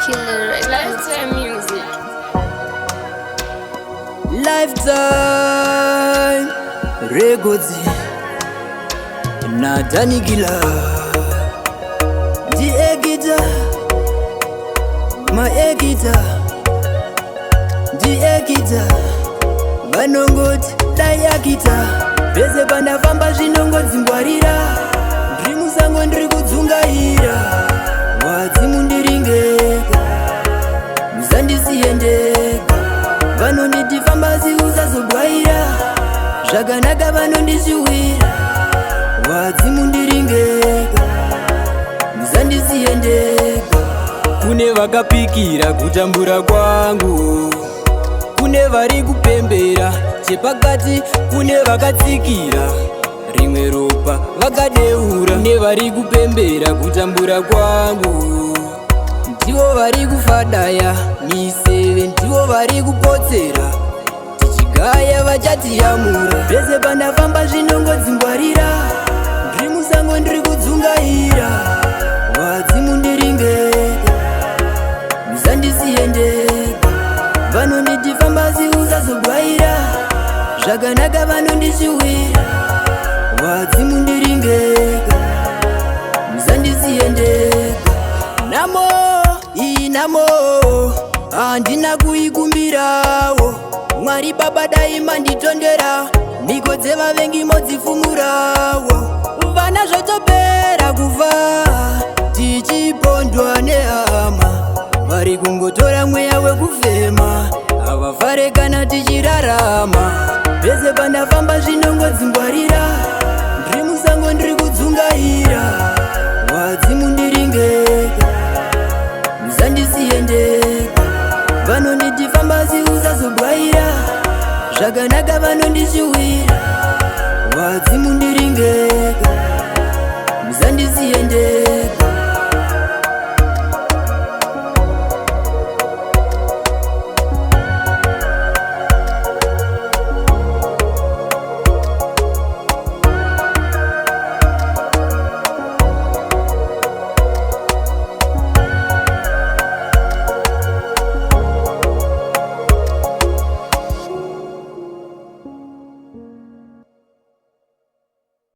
Killer Lifetime Music. Lifetime Records na Danikila Di Egita Ma Egita Di Egita Vanongoti Dayakita Beze panafamba zvinongodzi ngwarira Ndiri musango ndiri kudzungaira Wadzimu ndiringeka Musandisiye ndega Vanonditi famba usazogwaira Zvakanaka vanondishuwira Wadzimu ndiringeka Musandisiye ndega Kune vakapikira kutambura kwangu Kune vari kupembera chepakati kune vakatsikira rimwe ropa vakadeura kune vari kupembera kutambura kwangu ndivo vari kufadaya miseve ndivo vari kupotsera tichigaya vachatiyamura pese panafamba zvinongodzingwarira ndiri musango ndiri kudzungaira wadzimu ndiringeka musandisiye ndega vanonditi fambasi usazogwaira zvakanaka vanondishuwira wadzimu ndiringeka musandisiye ndega namo inamo handina kuikumbirawo mwari baba daima nditondera mhiko dzevavengi modzifumurawo vana zvotopera kufa tichipondwa nehama vari kungotora mweya wekufema havafare kana tichirarama pese pandafamba zvinongodzingwarira ndiri musango ndiri kudzungaira wadzimu ndiringeka musandisiye ndega vanonditi fambasi usazogwaira zvakanaka vanondishuwira wadzimu ndiri